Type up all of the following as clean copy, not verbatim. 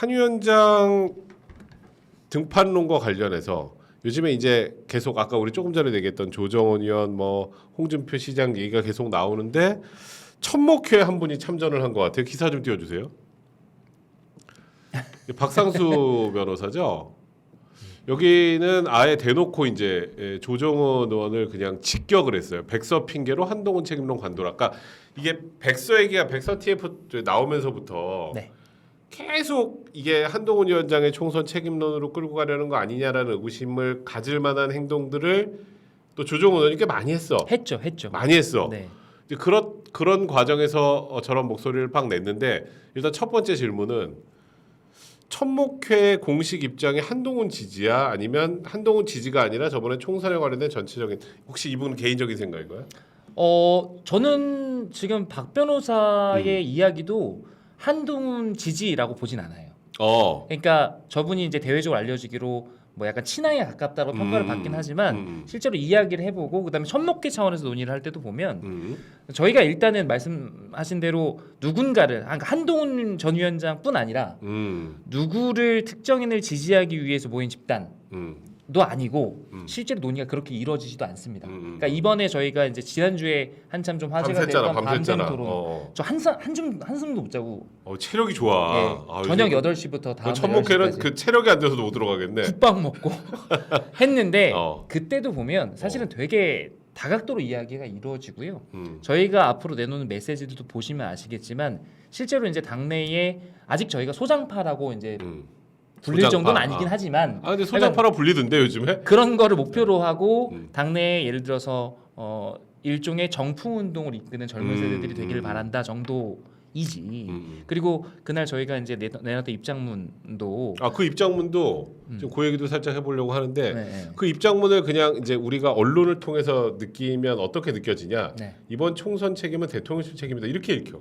한 위원장 등판론과 관련해서 요즘에 이제 계속 아까 우리 조금 전에 얘기했던 조정원 의원, 뭐 홍준표 시장 얘기가 계속 나오는데 천목회 한 분이 참전을 한 것 같아요. 기사 좀 띄워주세요. 박상수 변호사죠. 여기는 아예 대놓고 이제 조정원 의원을 그냥 직격을 했어요. 백서 핑계로 한동훈 책임론 관둬라. 아까 이게 백서 얘기가 백서 TF 나오면서부터 네. 계속 이게 한동훈 위원장의 총선 책임론으로 끌고 가려는 거 아니냐라는 의구심을 가질 만한 행동들을 또 조정원 의원이 꽤 많이 했어. 했죠. 많이 했어. 네. 이제 그런 과정에서 저런 목소리를 팍 냈는데 일단 첫 번째 질문은 천목회 공식 입장이 한동훈 지지야 아니면 한동훈 지지가 아니라 저번에 총선에 관련된 전체적인 혹시 이분 개인적인 생각인가요? 저는 지금 박 변호사의 이야기도 한동훈 지지라고 보진 않아요. 그러니까 저분이 이제 대외적으로 알려지기로 뭐 약간 친하에 가깝다고 평가를 받긴 하지만 실제로 이야기를 해보고 그다음에 천목회 차원에서 논의를 할 때도 보면 저희가 일단은 말씀하신 대로 누군가를 그러니까 한동훈 전 위원장뿐 아니라 누구를 특정인을 지지하기 위해서 모인 집단도 아니고 실제로 논의가 그렇게 이루어지지도 않습니다. 그러니까 이번에 저희가 이제 지난주에 한참 좀 화제가 됐던 밤샘 토론 저 한숨도 못 자고 체력이 좋아. 예, 아, 저녁 8시부터 다음 천목회는 그 체력이 안 돼서도 못 들어가겠네. 국밥 먹고 했는데 어. 그때도 보면 사실은 되게 다각도로 이야기가 이루어지고요. 저희가 앞으로 내놓는 메시지들도 보시면 아시겠지만 실제로 이제 당내에 아직 저희가 소장파라고 이제 불릴 소장파. 정도는 아니긴 하지만 근데 소장파라 불리던데 요즘에? 그런 거를 목표로 하고 당내에 예를 들어서 일종의 정풍 운동을 이끄는 젊은 세대들이 되기를 바란다 정도이지. 그리고 그날 저희가 이제 내놨던 입장문도 그 입장문도 지금 그 얘기도 살짝 해보려고 하는데 네. 그 입장문을 그냥 이제 우리가 언론을 통해서 느끼면 어떻게 느껴지냐? 네. 이번 총선 책임은 대통령실 책임이다 이렇게 읽혀.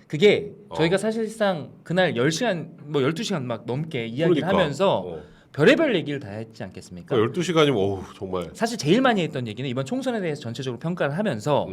그게 저희가 사실상 그날 10시간 뭐 12시간 막 넘게 이야기를 하면서 별의별 얘기를 다 했지 않겠습니까? 12시간이면 어우 정말 사실 제일 많이 했던 얘기는 이번 총선에 대해서 전체적으로 평가를 하면서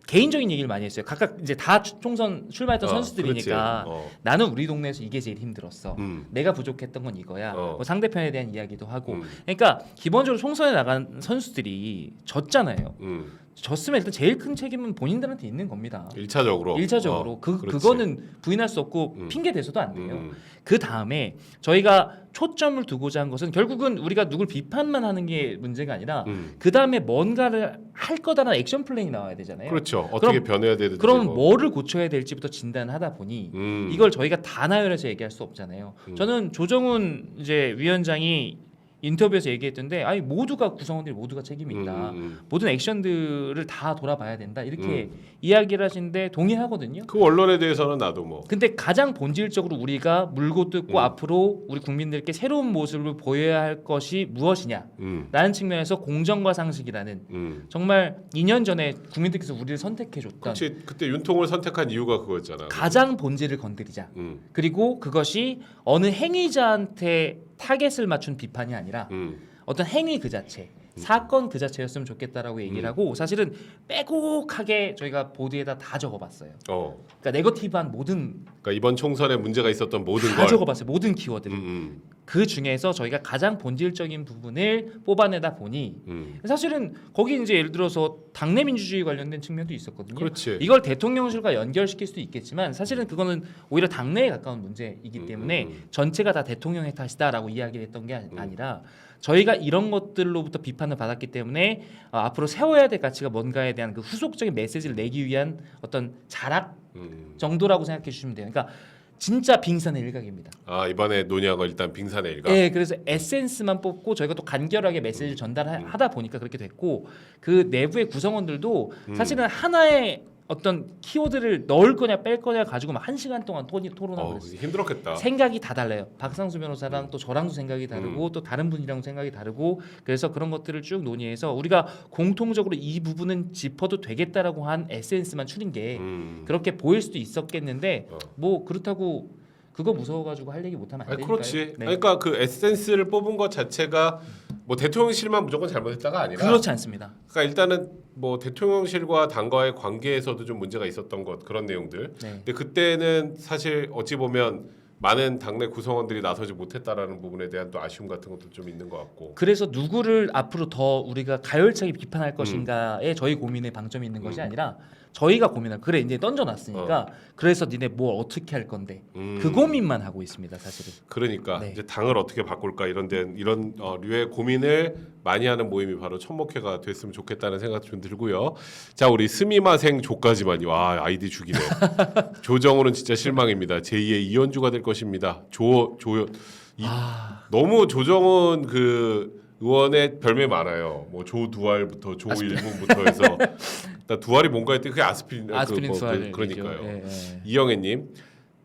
개인적인 얘기를 많이 했어요. 각각 이제 다 총선 출마했던 선수들이니까 나는 우리 동네에서 이게 제일 힘들었어. 내가 부족했던 건 이거야. 뭐 상대편에 대한 이야기도 하고. 그러니까 기본적으로 총선에 나간 선수들이 졌잖아요. 졌으면 일단 제일 큰 책임은 본인들한테 있는 겁니다. 1차적으로. 그거는 부인할 수 없고 핑계 대서도 안 돼요. 그 다음에 저희가 초점을 두고자 한 것은 결국은 우리가 누굴 비판만 하는 게 문제가 아니라 그 다음에 뭔가를 할 거다라는 액션 플랜이 나와야 되잖아요. 그렇죠. 어떻게 변해야 되는지. 그럼 뭐를 고쳐야 될지부터 진단하다 보니 이걸 저희가 다 나열해서 얘기할 수 없잖아요. 저는 조정훈 이제 위원장이 인터뷰에서 얘기했던데 아니 모두가 구성원들이 모두가 책임이 있다. 모든 액션들을 다 돌아봐야 된다. 이렇게 이야기를 하시는데 동의하거든요. 그 언론에 대해서는 나도 뭐. 근데 가장 본질적으로 우리가 물고 뜯고 앞으로 우리 국민들께 새로운 모습을 보여야 할 것이 무엇이냐라는 측면에서 공정과 상식이라는 정말 2년 전에 국민들께서 우리를 선택해 줬던 그렇지. 그때 윤통을 선택한 이유가 그거였잖아. 가장 본질을 건드리자. 그리고 그것이 어느 행위자한테 타겟을 맞춘 비판이 아니라 어떤 행위 그 자체, 사건 그 자체였으면 좋겠다라고 얘기를 하고 사실은 빼곡하게 저희가 보드에다 다 적어봤어요. 그러니까 네거티브한 모든 그러니까 이번 총선에 문제가 있었던 모든 다 걸 적어봤어요. 모든 키워드를. 그 중에서 저희가 가장 본질적인 부분을 뽑아내다 보니 사실은 거기 이제 예를 들어서 당내 민주주의 관련된 측면도 있었거든요. 그렇지. 이걸 대통령실과 연결시킬 수도 있겠지만 사실은 그거는 오히려 당내에 가까운 문제이기 때문에 전체가 다 대통령의 탓이다라고 이야기를 했던 게 아니라 저희가 이런 것들로부터 비판을 받았기 때문에 앞으로 세워야 될 가치가 뭔가에 대한 그 후속적인 메시지를 내기 위한 어떤 자락 정도라고 생각해 주시면 돼요. 그러니까 진짜 빙산의 일각입니다. 이번에 논의한 거 일단 빙산의 일각. 네, 그래서 에센스만 뽑고 저희가 또 간결하게 메시지를 전달하다 보니까 그렇게 됐고 그 내부의 구성원들도 사실은 하나의 어떤 키워드를 넣을 거냐 뺄 거냐 가지고 막 1시간 동안 토론하고 그랬어요. 힘들었겠다. 생각이 다 달라요. 박상수 변호사랑 또 저랑도 생각이 다르고 또 다른 분이랑 생각이 다르고 그래서 그런 것들을 쭉 논의해서 우리가 공통적으로 이 부분은 짚어도 되겠다라고 한 에센스만 추린 게 그렇게 보일 수도 있었겠는데 뭐 그렇다고 그거 무서워가지고 할 얘기 못하면 안 되니까요. 그렇지. 네. 그러니까 그 에센스를 뽑은 것 자체가 뭐 대통령실만 무조건 잘못했다가 아니라 그렇지 않습니다. 그러니까 일단은 뭐 대통령실과 당과의 관계에서도 좀 문제가 있었던 것 그런 내용들. 네. 근데 그때는 사실 어찌 보면 많은 당내 구성원들이 나서지 못했다라는 부분에 대한 또 아쉬움 같은 것도 좀 있는 것 같고. 그래서 누구를 앞으로 더 우리가 가열차게 비판할 것인가에 저희 고민의 방점이 있는 것이 아니라 저희가 고민할 그래 이제 던져놨으니까 그래서 니네 뭘 어떻게 할 건데 그 고민만 하고 있습니다 사실은. 그러니까 네. 이제 당을 어떻게 바꿀까 이런 류의 고민을 많이 하는 모임이 바로 천목회가 됐으면 좋겠다는 생각도 좀 들고요. 자 우리 스미마생 조까지만이 와 아이디 죽이네. 조정호는 진짜 실망입니다. 제2의 이현주가 될 것입니다. 너무 조정훈 그 의원의 별명이 많아요. 뭐 조두알부터 조일문부터 해서 나 두알이 뭔가 했더니 그게 아스피린 두알 그러니까요. 예, 예. 이영애님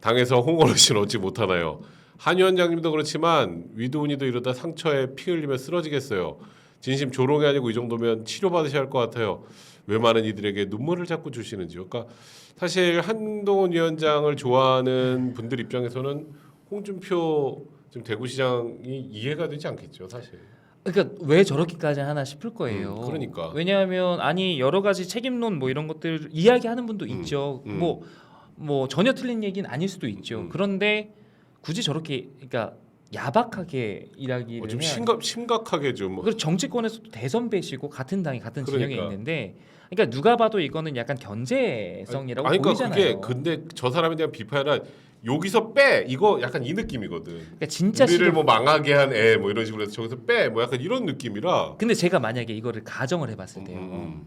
당에서 홍어르신 얻지 못하나요? 한 위원장님도 그렇지만 위도훈이도 이러다 상처에 피 흘리며 쓰러지겠어요. 진심 조롱이 아니고 이 정도면 치료받으셔야 할 것 같아요. 왜 많은 이들에게 눈물을 자꾸 주시는지요? 그러니까 사실 한동훈 위원장을 좋아하는 분들 입장에서는 홍준표 지금 대구시장이 이해가 되지 않겠죠, 사실. 그러니까 왜 저렇게까지 하나 싶을 거예요. 그러니까. 왜냐하면 아니 여러 가지 책임론 뭐 이런 것들 이야기하는 분도 있죠. 뭐 전혀 틀린 얘기는 아닐 수도 있죠. 그런데 굳이 저렇게 그러니까 야박하게 이야기를 좀 해야 심각하게 좀. 그리고 정치권에서도 대선배시고 같은 당이 같은 진영에 그러니까. 있는데 그러니까 누가 봐도 이거는 약간 견제성이라고 아니, 그러니까 보이잖아요. 그게 근데 저 사람에 대한 비판이 아니라 여기서 빼 이거 약간 이 느낌이거든. 그러니까 진짜 우리를 뭐 망하게 한 애 뭐 이런 식으로 해서 저기서 빼 뭐 약간 이런 느낌이라. 근데 제가 만약에 이거를 가정을 해봤을 때요.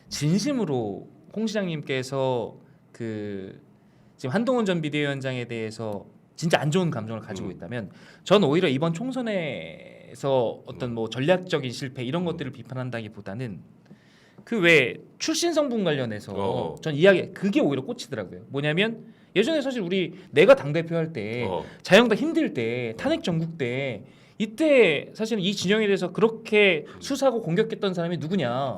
진심으로 홍 시장님께서 그 지금 한동훈 전 비대위원장에 대해서 진짜 안 좋은 감정을 가지고 있다면 전 오히려 이번 총선에서 어떤 뭐 전략적인 실패 이런 것들을 비판한다기보다는 그 왜 출신 성분 관련해서 전 이야기 그게 오히려 꽂히더라고요. 뭐냐면 예전에 사실 우리 내가 당 대표 할 때 자영당 힘들 때 탄핵 정국 때 이때 사실은 이 진영에 대해서 그렇게 수사하고 공격했던 사람이 누구냐?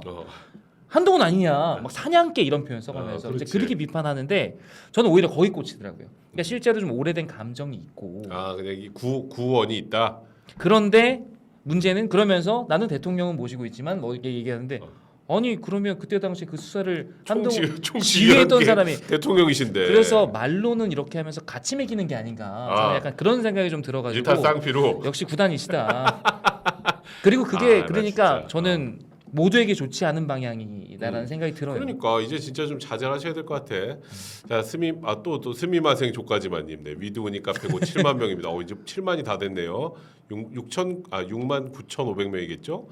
한동훈 아니냐? 막 사냥개 이런 표현 써가면서 이제 그렇게 비판하는데 저는 오히려 거기 꽂히더라고요. 그러니까 실제로 좀 오래된 감정이 있고. 그냥 이 구원이 있다. 그런데 문제는 그러면서 나는 대통령은 모시고 있지만 뭐 이렇게 얘기하는데. 아니 그러면 그때 당시 그 수사를 한동훈 지휘했던 사람이 대통령이신데 그래서 말로는 이렇게 하면서 같이 매기는 게 아닌가 저는 약간 그런 생각이 좀 들어가지고 일타쌍피로 역시 구단이시다. 그리고 그게 그러니까 진짜. 저는 모두에게 좋지 않은 방향이다라는 생각이 들어요. 그러니까 이제 진짜 좀 자제하셔야 될 것 같아. 자 또 스미마생 조까지만님 네 위드우니 카페고 7만 명입니다. 이제 7만이 다 됐네요. 6만 9,500명이겠죠.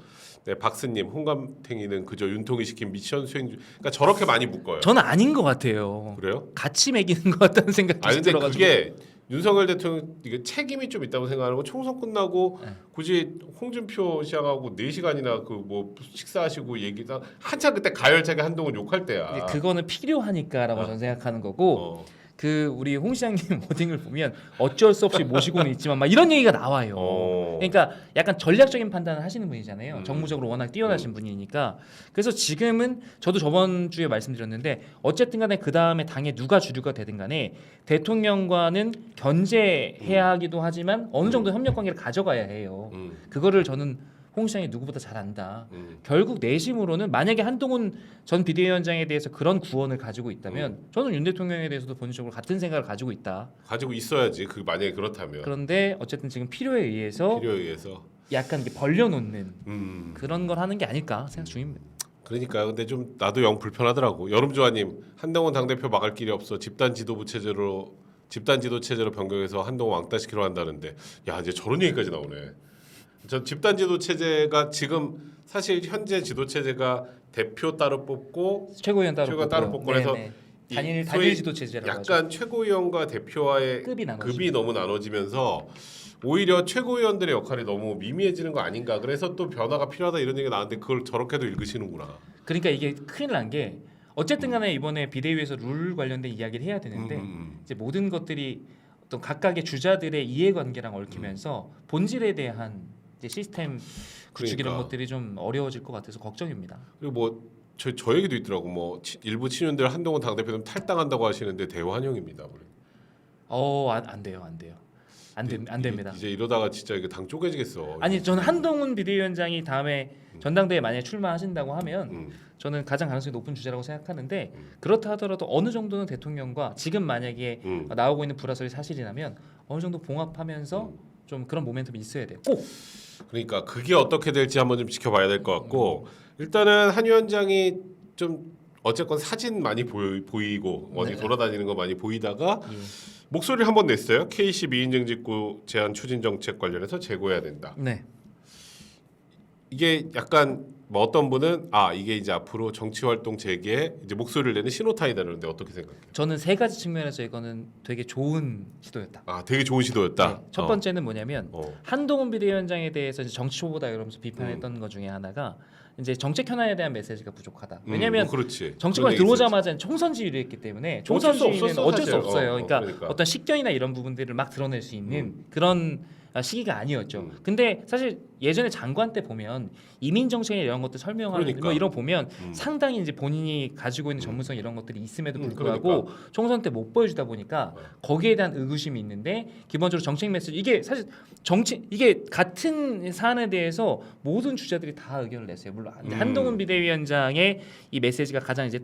네, 박스님 홍감탱이는 그저 윤통이 시킨 미션 수행 중. 그러니까 저렇게 많이 묶어요. 저는 아닌 것 같아요. 그래요? 같이 매기는 것 같다는 생각이 근데 들어가지고. 그게 윤석열 대통령 이게 책임이 좀 있다고 생각하는 거 총선 끝나고 굳이 홍준표 시장하고 4시간이나 그 뭐 식사하시고 얘기다 한참 그때 가열차게 한동훈 욕할 때야. 그거는 필요하니까라고 저는 생각하는 거고. 그 우리 홍 시장님 워딩을 보면 어쩔 수 없이 모시고는 있지만 막 이런 얘기가 나와요. 그러니까 약간 전략적인 판단을 하시는 분이잖아요. 정무적으로 워낙 뛰어나신 분이니까. 그래서 지금은 저도 저번 주에 말씀드렸는데 어쨌든 간에 그 다음에 당에 누가 주류가 되든 간에 대통령과는 견제해야 하기도 하지만 어느 정도 협력 관계를 가져가야 해요. 그거를 저는 홍 시장이 누구보다 잘 안다. 결국 내심으로는 만약에 한동훈 전 비대위원장에 대해서 그런 구원을 가지고 있다면 저는 윤 대통령에 대해서도 본질적으로 같은 생각을 가지고 있다. 가지고 있어야지. 그 만약에 그렇다면. 그런데 어쨌든 지금 필요에 의해서 약간 이렇게 벌려놓는 그런 걸 하는 게 아닐까 생각 중입니다. 그러니까 근데 좀 나도 영 불편하더라고. 여름조아님 한동훈 당대표 막을 길이 없어 집단 지도 체제로 변경해서 한동훈 왕따시키려 한다는데 야 이제 저런 얘기까지 나오네. 저 집단 지도 체제가 지금 사실 현재 지도 체제가 대표 따로 뽑고 최고위원 따로 뽑고 해서 단일 지도 체제라고 약간 최고위원과 대표와의 급이 너무 나눠지면서 오히려 최고위원들의 역할이 너무 미미해지는 거 아닌가. 그래서 또 변화가 필요하다 이런 얘기가 나왔는데 그걸 저렇게도 읽으시는구나. 그러니까 이게 큰일 난 게 어쨌든 간에 이번에 비대위에서 룰 관련된 이야기를 해야 되는데 이제 모든 것들이 어떤 각각의 주자들의 이해관계랑 얽히면서 본질에 대한 이제 시스템 구축 이런 것들이 좀 어려워질 것 같아서 걱정입니다. 그리고 뭐 저 얘기도 있더라고. 뭐 일부 친윤들 한동훈 당대표는 탈당한다고 하시는데 대환영입니다. 안 돼요. 안 됩니다. 이제 이러다가 진짜 이게 당 쪼개지겠어. 아니 저는 한동훈 비대위원장이 다음에 전당대회 만약에 출마하신다고 하면 저는 가장 가능성이 높은 주자라고 생각하는데 그렇다 하더라도 어느 정도는 대통령과 지금 만약에 나오고 있는 불화설이 사실이라면 어느 정도 봉합하면서 좀 그런 모멘텀이 있어야 돼요. 꼭. 그러니까 그게 어떻게 될지 한번 좀 지켜봐야 될 것 같고 일단은 한 위원장이 좀 어쨌건 사진 많이 보이고 어디 돌아다니는 거 많이 보이다가 목소리를 한번 냈어요. KC 미인정 직구 제한 추진 정책 관련해서 재고해야 된다. 네. 이게 약간 뭐 어떤 분은 이게 이제 앞으로 정치 활동 재개에 이제 목소리를 내는 신호탄이다는데 어떻게 생각해요? 저는 세 가지 측면에서 이거는 되게 좋은 시도였다. 되게 좋은 시도였다. 네. 첫 번째는 뭐냐면 한동훈 비대위원장에 대해서 이제 정치 초보다 이러면서 비판했던 것 중에 하나가 이제 정책 현안에 대한 메시지가 부족하다. 왜냐하면 정치권에 들어오자마자 총선 지휘를 했기 때문에 총선 지휘는 어쩔 수 없어요. 그러니까 어떤 식견이나 이런 부분들을 막 드러낼 수 있는 그런 시기가 아니었죠. 근데 사실 예전에 장관 때 보면 이민 정책에 이런 것들 설명하는 뭐 이런 거 보면 상당히 이제 본인이 가지고 있는 전문성 이런 것들이 있음에도 불구하고 총선 때 못 보여주다 보니까 거기에 대한 의구심이 있는데 기본적으로 정책 메시지 이게 사실 이게 같은 사안에 대해서 모든 주자들이 다 의견을 냈어요. 물론 한동훈 비대위원장의 이 메시지가 가장 이제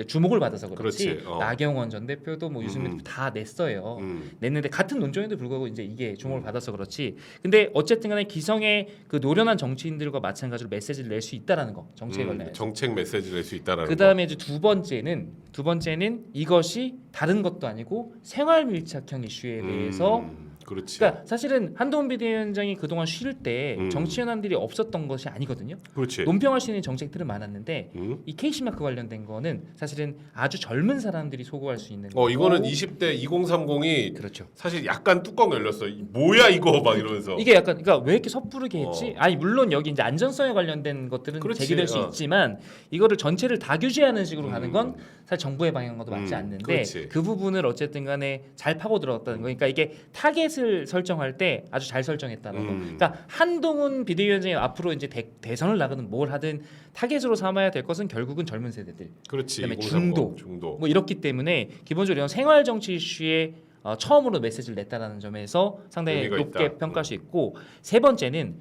주목을 받아서 그렇지. 나경원 전 대표도 뭐 유승민 대표 다 냈어요. 냈는데 같은 논조에도 불구하고 이제 이게 주목을 받아서 그렇지. 근데 어쨌든간에 기성의 그 노련한 정치인들과 마찬가지로 메시지를 낼 수 있다라는 거 정책에 관련해서. 정책 메시지를 낼 수 있다라는 거. 그다음에 이제 두 번째는 이것이 다른 것도 아니고 생활 밀착형 이슈에 대해서. 그렇지. 그러니까 사실은 한동훈 비대위원장이 그동안 쉴 때 정치 현안들이 없었던 것이 아니거든요. 그렇지. 논평할 수 있는 정책들은 많았는데 이 KC마크 관련된 거는 사실은 아주 젊은 사람들이 소구할 수 있는 거고 이거는 20대 2030이 그렇죠. 사실 약간 뚜껑 열렸어. 뭐야 이거 막 이러면서. 이게 약간 그러니까 왜 이렇게 섣부르게 했지? 아니 물론 여기 이제 안전성에 관련된 것들은 제기될 수 있지만 이거를 전체를 다 규제하는 식으로 가는 건 사실 정부의 방향과도 맞지 않는데 그 부분을 어쨌든 간에 잘 파고 들어갔다는 거. 그러니까 이게 타겟을 설정할 때 아주 잘 설정했다는 거. 그러니까 한동훈 비대위원장이 앞으로 이제 대선을 나가든 뭘 하든 타겟으로 삼아야 될 것은 결국은 젊은 세대들. 그렇지. 그다음에 중도. 뭐 이렇기 때문에 기본적으로 이런 생활 정치 이슈에 처음으로 메시지를 냈다라는 점에서 상당히 높게 있다. 평가할 수 있고 세 번째는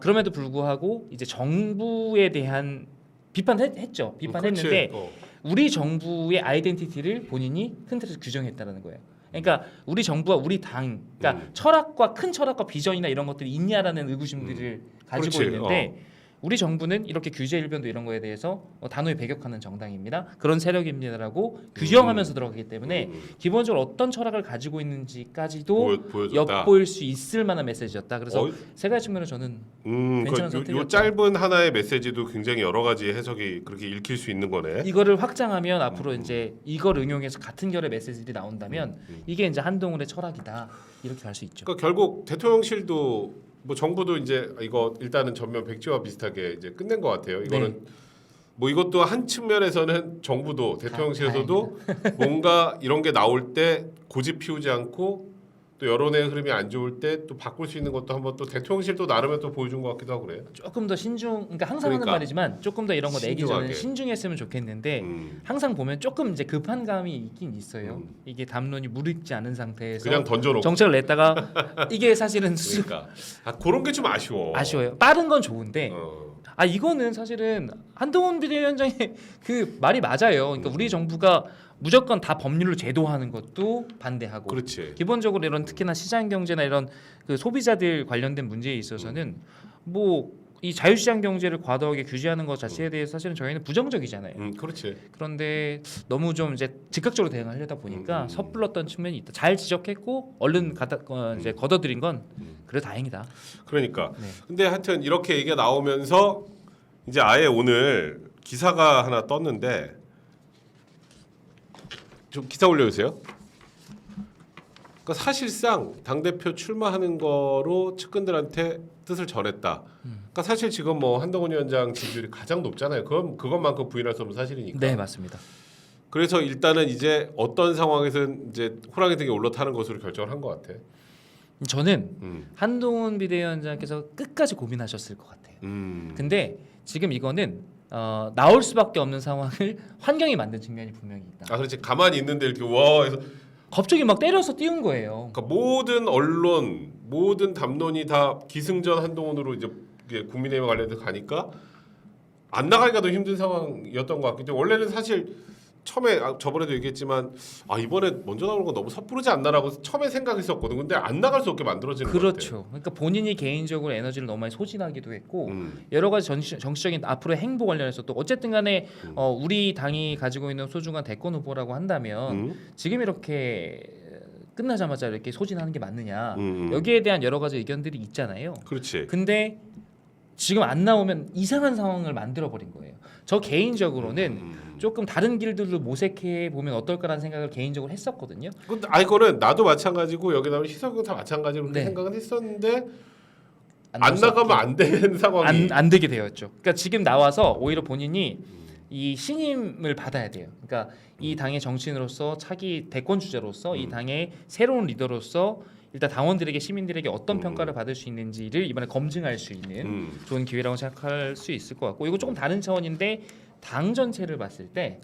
그럼에도 불구하고 이제 정부에 대한 비판했죠. 비판했는데 우리 정부의 아이덴티티를 본인이 큰 틀에서 규정했다라는 거예요. 그러니까 우리 정부와 우리 당, 그러니까 철학과 큰 철학과 비전이나 이런 것들이 있냐라는 의구심들을 가지고 있는데 우리 정부는 이렇게 규제 일변도 이런 거에 대해서 단호히 배격하는 정당입니다. 그런 세력입니다라고 규정하면서 들어가기 때문에 기본적으로 어떤 철학을 가지고 있는지까지도 엿보일 수 있을 만한 메시지였다. 그래서 세 가지 측면으로 저는 괜찮은 선택이었다. 요 짧은 하나의 메시지도 굉장히 여러 가지 해석이 그렇게 읽힐 수 있는 거네. 이거를 확장하면 앞으로 이제 이걸 응용해서 같은 결의 메시지들이 나온다면 이게 이제 한동훈의 철학이다. 이렇게 갈 수 있죠. 그러니까 결국 대통령실도 뭐 정부도 이제 이거 일단은 전면 백지화 비슷하게 이제 끝낸 것 같아요. 이거는 뭐 이것도 한 측면에서는 정부도 대통령실에서도 뭔가 이런 게 나올 때 고집 피우지 않고 또 여론의 흐름이 안 좋을 때 또 바꿀 수 있는 것도 한번 또 대통령실도 나름의 또 보여준 것 같기도 하고 그래요. 조금 더 그러니까 항상 하는 말이지만 조금 더 이런 거 내기 전에 신중했으면 좋겠는데 항상 보면 조금 이제 급한 감이 있긴 있어요. 이게 담론이 무르익지 않은 상태에서 그냥 던져놓고 정책을 냈다가 이게 사실은 그러니까 그런 게 좀 아쉬워요. 빠른 건 좋은데 이거는 사실은 한동훈 비대위원장의 그 말이 맞아요. 그러니까 우리 정부가 무조건 다 법률로 제도화하는 것도 반대하고 그렇지. 기본적으로 이런 특히나 시장 경제나 이런 그 소비자들 관련된 문제에 있어서는 뭐 이 자유시장 경제를 과도하게 규제하는 것 자체에 대해서 사실은 저희는 부정적이잖아요. 그렇지. 그런데 너무 좀 이제 즉각적으로 대응하려다 보니까 섣불렀던 측면이 있다. 잘 지적했고 얼른 이제 걷어들인 건 그래 다행이다. 그러니까. 근데 하여튼 이렇게 얘기가 나오면서 이제 아예 오늘 기사가 하나 떴는데 좀 기사 올려주세요. 그러니까 사실상 당 대표 출마하는 거로 측근들한테 뜻을 전했다. 그러니까 사실 지금 뭐 한동훈 위원장 지지율이 가장 높잖아요. 그것만큼 부인할 수 없는 사실이니까. 네, 맞습니다. 그래서 일단은 이제 어떤 상황에서는 이제 호랑이 등에 올라타는 것으로 결정을 한 것 같아. 저는 한동훈 비대위원장께서 끝까지 고민하셨을 것 같아요. 근데 지금 이거는 나올 수밖에 없는 상황을 환경이 만든 측면이 분명히 있다. 그렇지. 가만히 있는데 이렇게 와 해서 갑자기 막 때려서 띄운 거예요. 그러니까 모든 언론, 모든 담론이 다 기승전 한동훈으로 이제 국민의힘 관련해서 가니까 안 나가기가 더 힘든 상황이었던 것 같기 때문에 원래는 사실 처음에 저번에도 얘기했지만 이번에 먼저 나오는 거 너무 섣부르지 않나라고 처음에 생각했었거든. 근데 안 나갈 수 없게 만들어지는 것 같아. 그렇죠. 그러니까 본인이 개인적으로 에너지를 너무 많이 소진하기도 했고 여러 가지 정치적인 앞으로의 행보 관련해서 또 어쨌든 간에 우리 당이 가지고 있는 소중한 대권 후보라고 한다면 지금 이렇게 끝나자마자 이렇게 소진하는 게 맞느냐 여기에 대한 여러 가지 의견들이 있잖아요. 그렇지. 근데 지금 안 나오면 이상한 상황을 만들어 버린 거예요. 저 개인적으로는 조금 다른 길들도 모색해 보면 어떨까라는 생각을 개인적으로 했었거든요. 근데 이거는 나도 마찬가지고 여기 나오는 희석은 다 마찬가지로 그렇게 네. 생각은 했었는데 안 안 나가면 안 되는 상황이 안 되게 되었죠. 그러니까 지금 나와서 오히려 본인이 이 신임을 받아야 돼요. 그러니까 이 당의 정치인으로서 차기 대권 주자로서 이 당의 새로운 리더로서 일단 당원들에게 시민들에게 어떤 평가를 받을 수 있는지를 이번에 검증할 수 있는 좋은 기회라고 생각할 수 있을 것 같고 이거 조금 다른 차원인데 당 전체를 봤을 때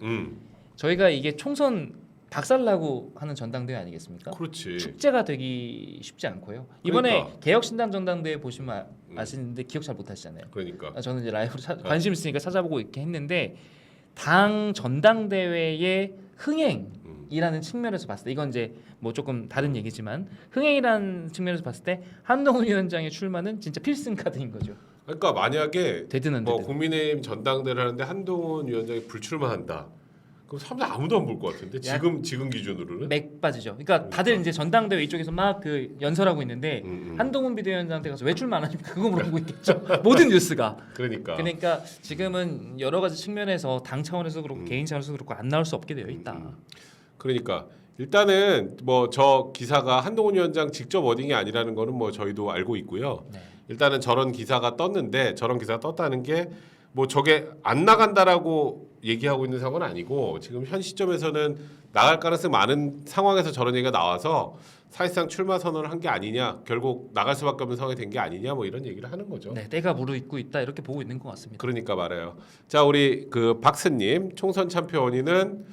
저희가 이게 총선 박살나고 하는 전당대회 아니겠습니까? 그렇지. 축제가 되기 쉽지 않고요. 이번에 그러니까. 개혁신당 전당대회 보시면 아시는데 기억 잘 못하시잖아요. 그러니까 저는 이제 라이브로 관심 있으니까 찾아보고 이렇게 했는데 당 전당대회의 흥행이라는 측면에서 봤을 때 이건 이제 뭐 조금 다른 얘기지만 흥행이라는 측면에서 봤을 때 한동훈 위원장의 출마는 진짜 필승 카드인 거죠. 그러니까 만약에 되든 뭐 국민의힘 전당대회를 하는데 한동훈 위원장이 불출마한다. 그럼 사람들 아무도 안 볼 것 같은데 지금 기준으로는 맥 빠지죠. 그러니까 다들 이제 전당대회 이쪽에서 막 그 연설하고 있는데 한동훈 비대위원장한테 가서 왜 출마 안 하십니까? 그거 물어보고 있겠죠. 모든 뉴스가. 그러니까 지금은 여러 가지 측면에서 당 차원에서 그렇고 개인 차원에서 그렇고 안 나올 수 없게 되어 있다. 그러니까 일단은 뭐 저 기사가 한동훈 위원장 직접 워딩이 아니라는 거는 뭐 저희도 알고 있고요. 네. 일단은 저런 기사가 떴는데 저런 기사가 떴다는 게 뭐 저게 안 나간다라고 얘기하고 있는 상황은 아니고 지금 현 시점에서는 나갈 가능성이 많은 상황에서 저런 얘기가 나와서 사실상 출마 선언을 한 게 아니냐, 결국 나갈 수밖에 없는 상황이 된 게 아니냐, 뭐 이런 얘기를 하는 거죠. 네, 때가 무르익고 있다 이렇게 보고 있는 것 같습니다. 그러니까 말해요. 자, 우리 그 박스님 총선 참표 원인은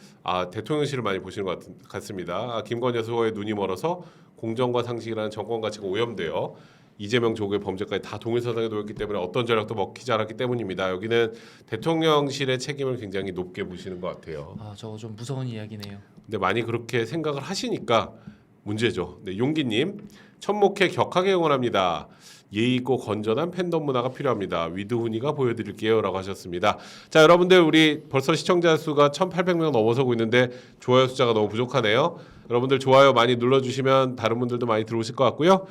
대통령실을 많이 보시는 것 같습니다. 김건희 여사의 눈이 멀어서 공정과 상식이라는 정권 가치가 오염되어 이재명 조국의 범죄까지 다 동일선상에 놓였기 때문에 어떤 전략도 먹히지 않았기 때문입니다. 여기는 대통령실의 책임을 굉장히 높게 보시는 것 같아요. 저거 좀 무서운 이야기네요. 근데 많이 그렇게 생각을 하시니까 문제죠. 네, 용기님 천목회 격하게 응원합니다. 예의 있고 건전한 팬덤 문화가 필요합니다. 위드훈이가 보여드릴게요라고 하셨습니다. 자, 여러분들 우리 벌써 시청자 수가 1,800명 넘어서고 있는데 좋아요 숫자가 너무 부족하네요. 여러분들 좋아요 많이 눌러주시면 다른 분들도 많이 들어오실 것 같고요.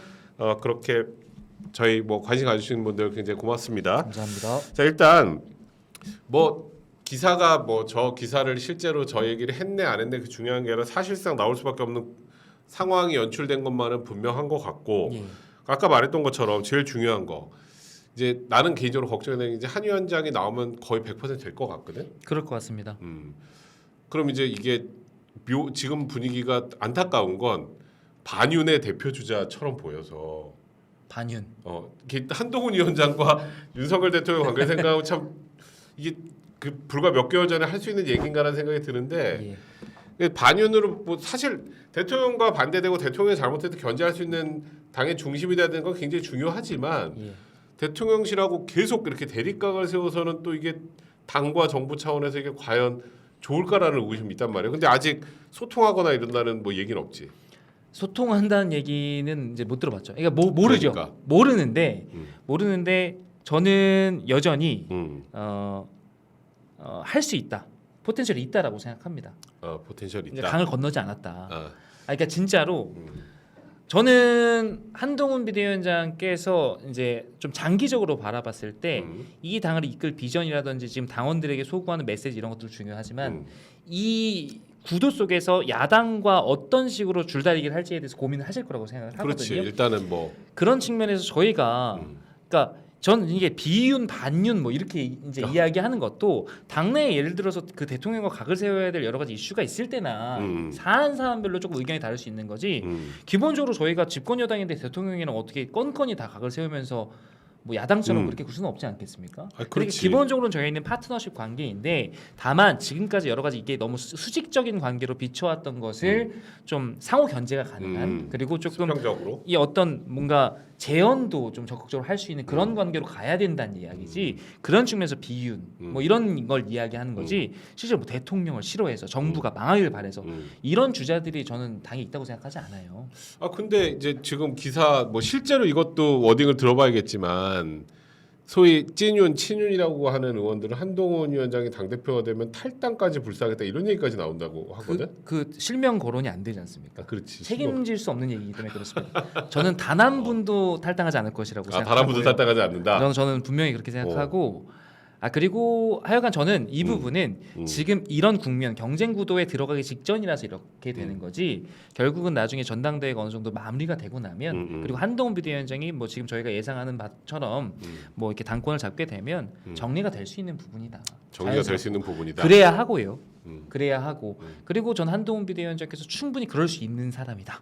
그렇게 저희 뭐 관심 가주시는 분들 굉장히 고맙습니다. 감사합니다. 자, 일단 뭐 기사가 뭐 저 기사를 실제로 저 얘기를 했네 안 했네 그 중요한 게 아니라 사실상 나올 수밖에 없는 상황이 연출된 것만은 분명한 것 같고 아까 말했던 것처럼 제일 중요한 거 이제 나는 개인적으로 걱정되는 게 이제 한 위원장이 나오면 거의 100% 될 것 같거든. 그럴 것 같습니다. 그럼 이제 이게 지금 분위기가 안타까운 건 반윤의 대표 주자처럼 보여서 반윤. 한동훈 위원장과 윤석열 대통령 관계 생각하면 참 이게 그 불과 몇 개월 전에 할 수 있는 얘기인가라는 생각이 드는데 반윤으로 뭐 사실 대통령과 반대되고 대통령이 잘못해도 견제할 수 있는 당의 중심이 돼야 되는 건 굉장히 중요하지만 대통령실하고 계속 이렇게 대립각을 세워서는 또 이게 당과 정부 차원에서 이게 과연 좋을까라는 의구심이 있단 말이에요. 근데 아직 소통하거나 이런다는 뭐 얘기는 없지. 소통한다는 얘기는 이제 못 들어봤죠. 그러니까 모르죠. 그러니까. 모르는데 저는 여전히 할 수 있다. 포텐셜이 있다라고 생각합니다. 포텐셜이 이제 있다. 강을 건너지 않았다. 그러니까 진짜로 저는 한동훈 비대위원장께서 이제 좀 장기적으로 바라봤을 때 이 당을 이끌 비전이라든지 지금 당원들에게 소구하는 메시지 이런 것도 중요하지만 이 구도 속에서 야당과 어떤 식으로 줄다리기를 할지에 대해서 고민을 하실 거라고 생각을 하거든요. 그렇지. 일단은 뭐 그런 측면에서 저희가 그러니까 저는 이게 비윤 반윤 뭐 이렇게 이제 이야기하는 것도 당내에 예를 들어서 그 대통령과 각을 세워야 될 여러 가지 이슈가 있을 때나 사안별로 조금 의견이 다를 수 있는 거지 기본적으로 저희가 집권 여당인데 대통령이랑 어떻게 건건히 다 각을 세우면서 뭐 야당처럼 그렇게 굴 수는 없지 않겠습니까? 그러니까 그렇지. 기본적으로는 저희는 파트너십 관계인데 다만 지금까지 여러 가지 이게 너무 수직적인 관계로 비춰왔던 것을 좀 상호 견제가 가능한 그리고 조금 수평적으로 이 어떤 뭔가 재연도 좀 적극적으로 할 수 있는 그런 관계로 가야 된다는 이야기지 그런 측면에서 비윤 뭐 이런 걸 이야기하는 거지 실제로 뭐 대통령을 싫어해서 정부가 망하길 바래서 이런 주자들이 저는 당에 있다고 생각하지 않아요. 근데 이제 지금 기사 뭐 실제로 이것도 워딩을 들어봐야겠지만 소위 찐윤, 친윤이라고 하는 의원들은 한동훈 위원장이 당대표가 되면 탈당까지 불사하겠다 이런 얘기까지 나온다고 하거든. 그 실명 거론이 안 되지 않습니까? 그렇지. 책임질 수 없는 얘기이기 때문에 그렇습니다. 저는 단 한 분도 탈당하지 않을 것이라고 생각하고요. 단 한 분도 탈당하지 않는다. 저는 분명히 그렇게 생각하고 그리고 하여간 저는 이 부분은 지금 이런 국면 경쟁 구도에 들어가기 직전이라서 이렇게 되는 거지 결국은 나중에 전당대회가 어느 정도 마무리가 되고 나면 그리고 한동훈 비대위원장이 뭐 지금 저희가 예상하는 바처럼 뭐 이렇게 당권을 잡게 되면 정리가 될 수 있는 부분이다. 정리가 될 수 있는 부분이다. 그래야 하고요. 그래야 하고 그리고 전 한동훈 비대위원장께서 충분히 그럴 수 있는 사람이다.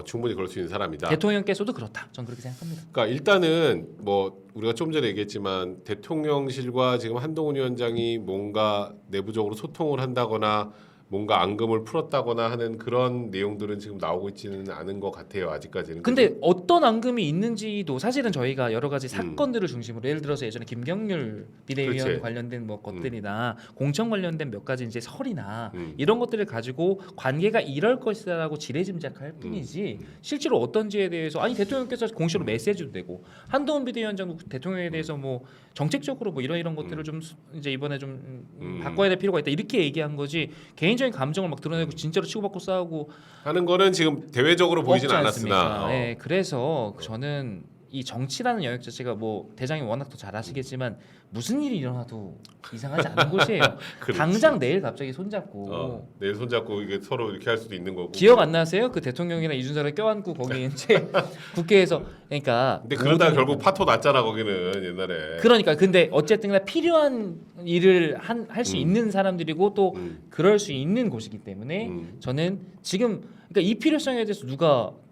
충분히 그럴 수 있는 사람이다. 대통령께서도 그렇다. 전 그렇게 생각합니다. 그러니까 일단은 뭐 우리가 좀 전에 얘기했지만 대통령실과 지금 한동훈 위원장이 뭔가 내부적으로 소통을 한다거나 뭔가 앙금을 풀었다거나 하는 그런 내용들은 지금 나오고 있지는 않은 것 같아요. 아직까지는. 근데 그죠? 어떤 앙금이 있는지도 사실은 저희가 여러 가지 사건들을 중심으로 예를 들어서 예전에 김경률 비대위원 그렇지. 관련된 뭐 것들이나 공천 관련된 몇 가지 이제 설이나 음. 이런 것들을 가지고 관계가 이럴 것이다라고 지레짐작할 뿐이지 실제로 어떤지에 대해서 아니 대통령께서 공식으로 메시지도 되고 한동훈 비대위원장도 대통령에 대해서 뭐 정책적으로 뭐 이런 것들을 좀 이제 이번에 좀 바꿔야 될 필요가 있다 이렇게 얘기한 거지 개인적인 감정을 막 드러내고 진짜로 치고받고 싸우고 하는 거는 지금 대외적으로 보이진 없지 않았으나. 않습니까? 네, 그래서 저는 이 정치라는 영역 자체가 뭐 대장이 워낙 더 잘 아시겠지만 무슨 일이 일어나도 이상하지 않은 곳이에요. 그렇지. 당장 내일 갑자기 손잡고 내일 손잡고 이게 서로 이렇게 할 수도 있는 거고. 기억 안 나세요? 그 대통령이나 이준석을 껴안고 거기 이제 국회에서 그러니까 근데 그러다 결국 파토 났잖아 거기는 옛날에. 그러니까 근데 어쨌든 간에 필요한 일을 할 수 있는 사람들이고 또 그럴 수 있는 곳이기 때문에 저는 지금 그러니까 이 필요성에 대해서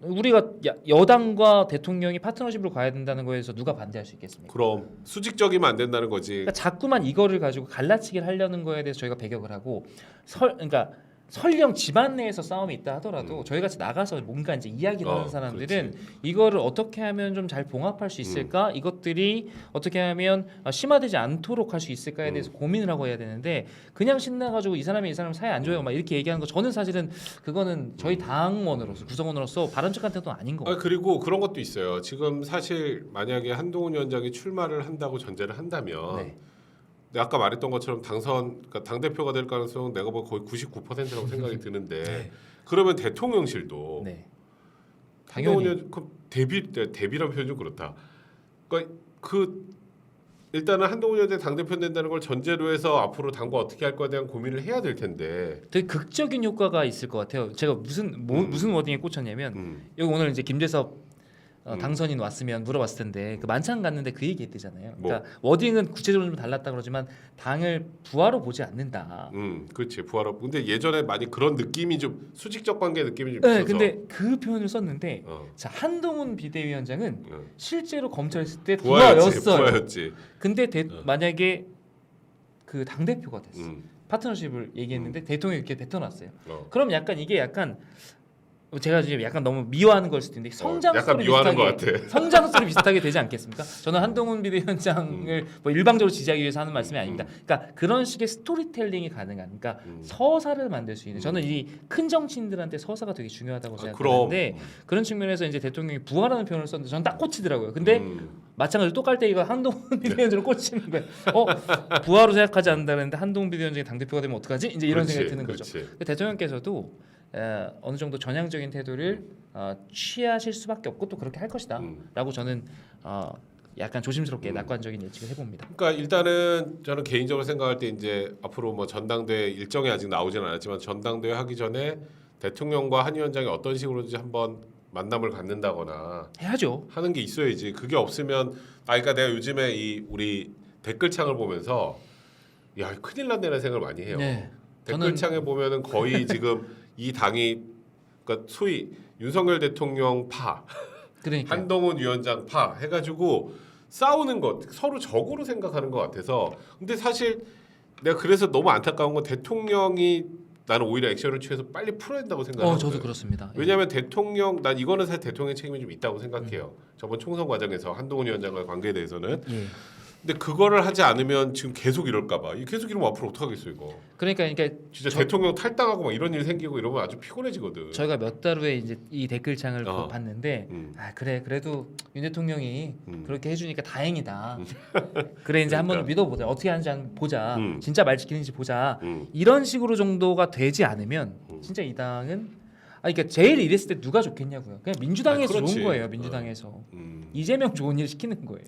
우리가 여당과 대통령이 파트너십으로 가야 된다는 거에서 누가 반대할 수 있겠습니까? 그럼 수직적이면 안 된다는 거지. 그러니까 자꾸만 이거를 가지고 갈라치기를 하려는 거에 대해서 저희가 배격을 하고 그러니까 설령 집안 내에서 싸움이 있다 하더라도 저희 같이 나가서 뭔가 이제 이야기를 하는 사람들은 이거를 어떻게 하면 좀 잘 봉합할 수 있을까? 이것들이 어떻게 하면 심화되지 않도록 할 수 있을까에 대해서 고민을 하고 해야 되는데 그냥 신나가지고 이 사람이 이 사람 사이 안 좋아요 막 이렇게 얘기하는 거 저는 사실은 그거는 저희 당원으로서 구성원으로서 바른척한테도 아닌 거 같아요. 그리고 그런 것도 있어요. 지금 사실 만약에 한동훈 위원장이 출마를 한다고 전제를 한다면 네. 근데 아까 말했던 것처럼 그러니까 당 대표가 될 가능성은 내가 뭐 거의 99%라고 생각이 드는데 네. 그러면 대통령실도 네. 한동훈 당연히 위원 대비라는 표현이 좀 그렇다. 그러니까 일단은 한동훈 위원장 당 대표 된다는 걸 전제로 해서 앞으로 당과 어떻게 할 거에 대한 고민을 해야 될 텐데. 되게 극적인 효과가 있을 것 같아요. 제가 무슨 워딩에 꽂혔냐면 여기 오늘 이제 김재섭 당선인 왔으면 물어봤을 텐데 그 만찬 갔는데 그 얘기했대잖아요. 그러니까 워딩은 구체적으로 좀 달랐다 그러지만 당을 부하로 보지 않는다. 그렇지 부하로. 근데 예전에 많이 그런 느낌이 좀 수직적 관계 느낌이 좀 네, 있어서. 근데 그 표현을 썼는데 자 한동훈 비대위원장은 실제로 검찰에 있을 때 부하였지. 부하였어요. 근데 만약에 그 당 대표가 됐어. 파트너십을 얘기했는데 대통령이 이렇게 뱉어놨어요. 그럼 이게 약간 제가 지금 약간 너무 미워하는 걸 수도 있는데 약간 미워하는 것 같아. 성장소리 비슷하게 되지 않겠습니까? 저는 한동훈 비대위원장을 뭐 일방적으로 지지하기 위해서 하는 말씀이 아닙니다. 그러니까 그런 식의 스토리텔링이 가능한, 그러니까 서사를 만들 수 있는. 저는 이 큰 정치인들한테 서사가 되게 중요하다고 생각하는데 그런 측면에서 이제 대통령이 부하라는 표현을 썼는데 저는 딱 꽂히더라고요. 근데 마찬가지로 또 깔때기가 한동훈 비대위원장을 꽂히는 거예요. 부하로 생각하지 않는다는데 한동훈 비대위원장이 당 대표가 되면 어떡하지? 이제 이런 생각이 드는 거죠. 대통령께서도 어느 정도 전향적인 태도를 취하실 수밖에 없고 또 그렇게 할 것이다라고 저는 약간 조심스럽게 낙관적인 예측을 해봅니다. 그러니까 일단은 저는 개인적으로 생각할 때 이제 앞으로 뭐 전당대회 일정이 아직 나오지는 않았지만 전당대회 하기 전에 대통령과 한 위원장이 어떤 식으로든지 한번 만남을 갖는다거나 해야죠. 하는 게 있어야지. 그게 없으면 그러니까 내가 요즘에 우리 댓글창을 보면서 야 큰일 났네라는 생각을 많이 해요. 네, 댓글창에 보면은 거의 지금 이 당이 그러니까 소위 윤석열 대통령 파, 그러니까 한동훈 위원장 파 해가지고 싸우는 것 서로 적으로 생각하는 것 같아서. 근데 사실 내가 그래서 너무 안타까운 건 대통령이 나는 오히려 액션을 취해서 빨리 풀어야 된다고 생각해요. 저도 그렇습니다. 왜냐하면 대통령 난 이거는 사실 대통령의 책임이 좀 있다고 생각해요. 저번 총선 과정에서 한동훈 위원장과의 관계에 대해서는. 예. 근데 그거를 하지 않으면 지금 계속 이럴까봐. 계속 이러면 앞으로 어떡 하겠어 이거. 그러니까 진짜 대통령 탈당하고 막 이런 일 생기고 이러면 아주 피곤해지거든. 저희가 몇 달 후에 이제 이 댓글창을 봤는데 그래도 윤 대통령이 그렇게 해주니까 다행이다. 그래 이제 한번 믿어보자. 어떻게 하는지 한번 보자. 진짜 말 지키는지 보자. 이런 식으로 정도가 되지 않으면 진짜 이 당은 그러니까 제일 이랬을 때 누가 좋겠냐고요. 그냥 민주당에서 좋은 거예요. 민주당에서 이재명 좋은 일 시키는 거예요.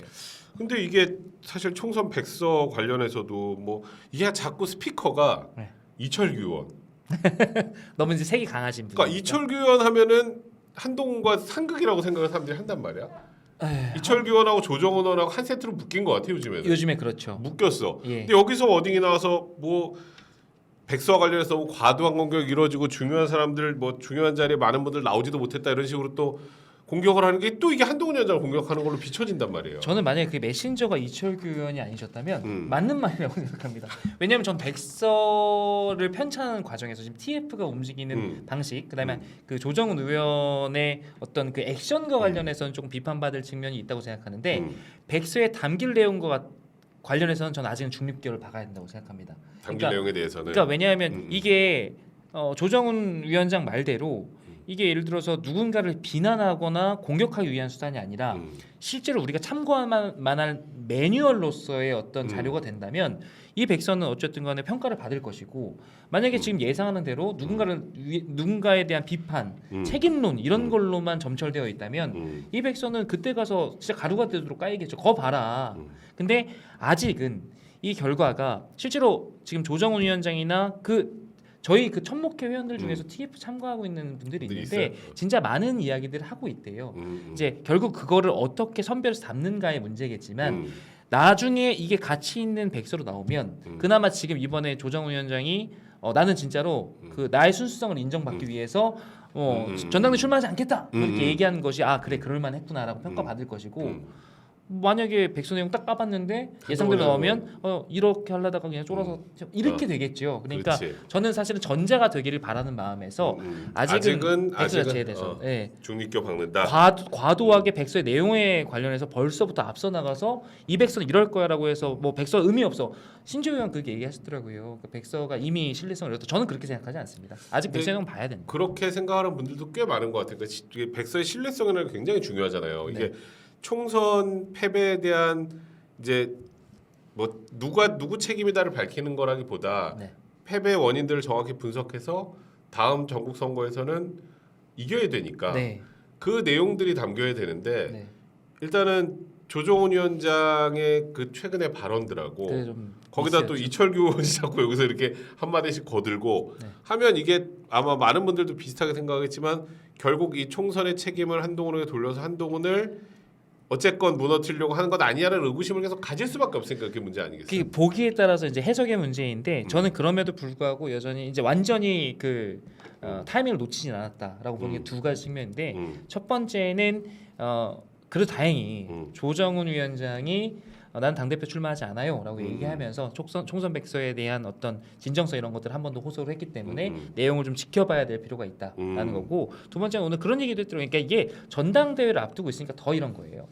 근데 이게 사실 총선 백서 관련해서도 뭐 이게 자꾸 스피커가 이철규 의원. 너무 이제 색이 강하신 분. 그러니까 이철규 의원 하면은 한동훈과 상극이라고 생각을 사람들이 한단 말이야. 이철규 의원하고 조정훈 의원하고 한 세트로 묶인 것 같아요 요즘에는. 요즘에 그렇죠. 묶였어. 예. 근데 여기서 워딩이 나와서 뭐 백서와 관련해서 너무 과도한 공격이 이루어지고 중요한 사람들 뭐 중요한 자리에 많은 분들 나오지도 못했다 이런 식으로 또 공격을 하는 게 또 이게 한동훈 위원장을 공격하는 걸로 비춰진단 말이에요. 저는 만약에 그 메신저가 이철규 의원이 아니셨다면 맞는 말이라고 생각합니다. 왜냐하면 전 백서를 편찬하는 과정에서 지금 TF가 움직이는 방식, 그다음에 그 조정훈 의원의 어떤 그 액션과 관련해서는 조금 비판받을 측면이 있다고 생각하는데 백서에 담길 내용과 관련해서는 저는 아직은 중립기를 박아야 된다고 생각합니다. 담길 내용에 대해서는. 그러니까 왜냐하면 이게 조정훈 위원장 말대로 이게 예를 들어서 누군가를 비난하거나 공격하기 위한 수단이 아니라 실제로 우리가 참고할 만한 매뉴얼로서의 어떤 자료가 된다면 이 백서는 어쨌든 간에 평가를 받을 것이고 만약에 지금 예상하는 대로 누군가에 대한 비판, 책임론 이런 걸로만 점철되어 있다면 이 백서는 그때 가서 진짜 가루가 되도록 까이겠죠. 거 봐라. 근데 아직은 이 결과가 실제로 지금 조정훈 위원장이나 저희 그 천목회 회원들 중에서 TF 참가하고 있는 분들이 있는데 진짜 많은 이야기들을 하고 있대요. 이제 결국 그거를 어떻게 선별해서 담는가의 문제겠지만 나중에 이게 가치 있는 백서로 나오면 그나마 지금 이번에 조정훈 위원장이 나는 진짜로 그 나의 순수성을 인정받기 위해서 전당대 출마하지 않겠다 이렇게 얘기한 것이 그래 그럴만했구나라고 평가받을 것이고 만약에 백서 내용 딱 까봤는데 예상대로 나오면 이렇게 하려다가 그냥 쫄아서 이렇게 되겠죠. 그러니까 그렇지. 저는 사실은 전자가 되기를 바라는 마음에서 아직은 백서 자체에 대해서 중립교 박는다. 과도하게 백서의 내용에 관련해서 벌써부터 앞서 나가서 이 백서는 이럴 거야라고 해서 뭐 백서 의미 없어. 신조 의원 그렇게 얘기하시더라고요. 그 백서가 이미 신뢰성을 잃었다. 저는 그렇게 생각하지 않습니다. 아직 백서 내용 봐야 됩니다. 그렇게 생각하는 분들도 꽤 많은 것 같아요. 그러니까 백서의 신뢰성이라는 게 굉장히 중요하잖아요. 이게 총선 패배에 대한 이제 뭐 누구 책임이다를 밝히는 거라기보다 패배 원인들을 정확히 분석해서 다음 전국 선거에서는 이겨야 되니까 그 내용들이 담겨야 되는데 일단은 조정훈 위원장의 그 최근의 발언들하고 거기다 또 이철규 의원이 자꾸 여기서 이렇게 한 마디씩 거들고 하면 이게 아마 많은 분들도 비슷하게 생각하겠지만 결국 이 총선의 책임을 한동훈에게 돌려서 한동훈을 어쨌건 무너뜨리려고 하는 것 아니냐는 의구심을 계속 가질 수밖에 없으니까 그게 문제 아니겠어요? 그게 보기에 따라서 이제 해석의 문제인데 저는 그럼에도 불구하고 여전히 이제 완전히 그 타이밍을 놓치진 않았다라고 보는 게 두 가지 측면인데 첫 번째는 그래도 다행히 조정훈 위원장이 난 당대표 출마하지 않아요라고 얘기하면서 총선 백서에 대한 어떤 진정성 이런 것들을 한 번 더 호소를 했기 때문에 내용을 좀 지켜봐야 될 필요가 있다라는 거고 두 번째는 오늘 그런 얘기도 했더라고요. 그러니까 이게 전당대회를 앞두고 있으니까 더 이런 거예요.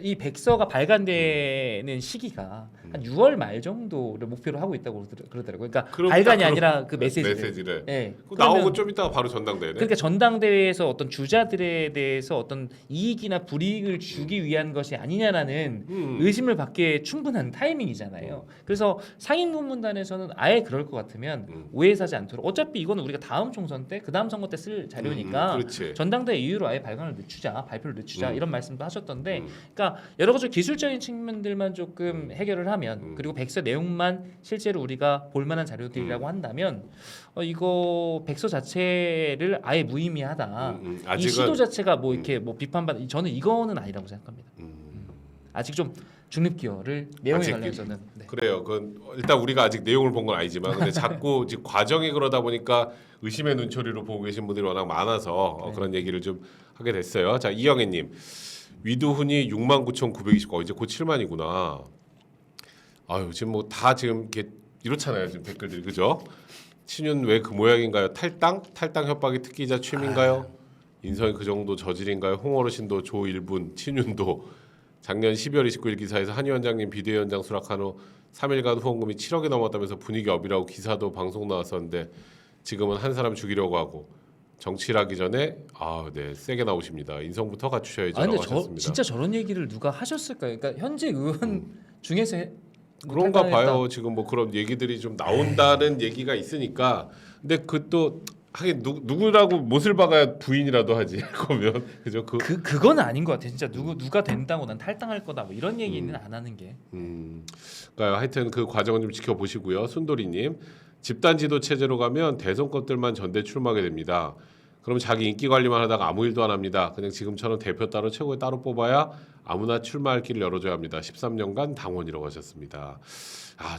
이 백서가 발간되는 시기가 한 6월 말 정도를 목표로 하고 있다고 그러더라고요. 그러니까 발간이 아니라 그 메시지를. 나오고 좀 있다가 바로 전당대회네. 그러니까 전당대회에서 어떤 주자들에 대해서 어떤 이익이나 불이익을 주기 위한 것이 아니냐라는 의심을 받기에 충분한 타이밍이잖아요. 그래서 상임고문단에서는 아예 그럴 것 같으면 오해 사지 않도록 어차피 이거는 우리가 다음 총선 때 그 다음 선거 때 쓸 자료니까 전당대회 이후로 아예 발간을 늦추자, 발표를 늦추자 이런 말씀도 하셨던데 그러니까 여러 가지 기술적인 측면들만 조금 해결을 하면 그리고 백서 내용만 실제로 우리가 볼만한 자료들이라고 한다면 이거 백서 자체를 아예 무의미하다. 이 시도 자체가 뭐 이렇게 뭐 비판받 저는 이거는 아니라고 생각합니다. 아직 좀 중립 기여를 내용에 관련해서는 그래요. 그 일단 우리가 아직 내용을 본 건 아니지만 근데 자꾸 지금 과정이 그러다 보니까 의심의 눈초리로 보고 계신 분들이 워낙 많아서 그런 얘기를 좀 하게 됐어요. 자 이영애님. 위도훈이 69,920. 이제 곧 7만이구나. 아유 지금 뭐 다 지금 이렇게 이렇잖아요 지금 댓글들이 그죠? 친윤 왜 그 모양인가요? 탈당 협박이 특기자 취임인가요? 인성이 그 정도 저질인가요? 홍어르신도 조 1분 친윤도 작년 12월 29일 기사에서 한 위원장님 비대위원장 수락한 후 3일간 후원금이 7억이 넘었다면서 분위기 업이라고 기사도 방송 나왔었는데 지금은 한 사람 죽이려고 하고 정치를 하기 전에 네 세게 나오십니다. 인성부터 갖추셔야죠라고 근데 하셨습니다. 진짜 저런 얘기를 누가 하셨을까요? 그러니까 현재 의원 중에서 그런가 탈당했다. 봐요. 지금 뭐 그런 얘기들이 좀 나온다는 얘기가 있으니까. 근데 그 또 하긴 누구라고 못을 박아야 부인이라도 하지. 그러면 그죠? 그건 아닌 것 같아. 진짜 누가 된다고 난 탈당할 거다 뭐 이런 얘기는 안 하는 게. 그러니까 하여튼 그 과정은 좀 지켜보시고요. 순돌이님 집단 지도 체제로 가면 대선급들만 전대 출마하게 됩니다. 그럼 자기 인기 관리만 하다가 아무 일도 안 합니다. 그냥 지금처럼 대표 따로 최고에 따로 뽑아야 아무나 출마할 길을 열어줘야 합니다. 13년간 당원이라고 하셨습니다.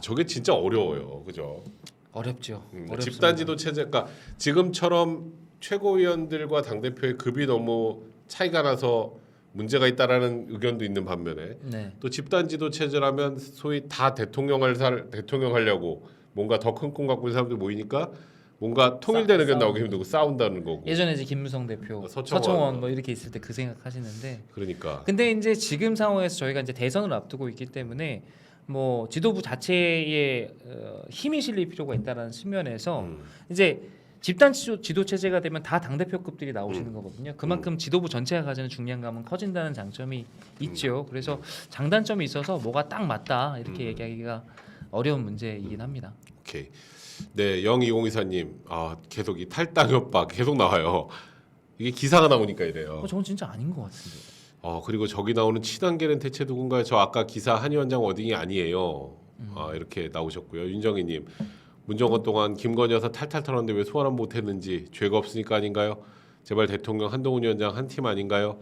저게 진짜 어려워요, 그죠? 어렵죠. 집단 지도 체제, 그러니까 지금처럼 최고위원들과 당 대표의 급이 너무 차이가 나서 문제가 있다라는 의견도 있는 반면에 네. 또 집단 지도 체제라면 소위 다 대통령 하려고 뭔가 더 큰 꿈 갖고 있는 사람들 모이니까 뭔가 통일된 의견 나오기 힘들고 싸운다는 거고. 예전에 이제 김무성 대표, 서청원 뭐 이렇게 있을 때 그 생각하시는데. 그러니까. 근데 이제 지금 상황에서 저희가 이제 대선을 앞두고 있기 때문에 뭐 지도부 자체에 힘이 실릴 필요가 있다는 측면에서 이제 집단 지도 체제가 되면 다 당 대표급들이 나오시는 거거든요. 그만큼 지도부 전체가 가지는 중량감은 커진다는 장점이 있죠. 그래서 장단점이 있어서 뭐가 딱 맞다 이렇게 얘기하기가 어려운 문제이긴 합니다. 오케이. 네, 0202사님, 계속 이 탈당 협박 계속 나와요. 이게 기사가 나오니까 이래요. 저건 진짜 아닌 것 같은데. 그리고 저기 나오는 친한계는 대체 누군가요? 저 아까 기사 한 위원장 워딩이 아니에요. 이렇게 나오셨고요. 윤정희님, 문정권 동안 김건희 여사 탈탈 털었는데 왜 소환 못했는지 죄가 없으니까 아닌가요? 제발 대통령 한동훈 위원장 한 팀 아닌가요?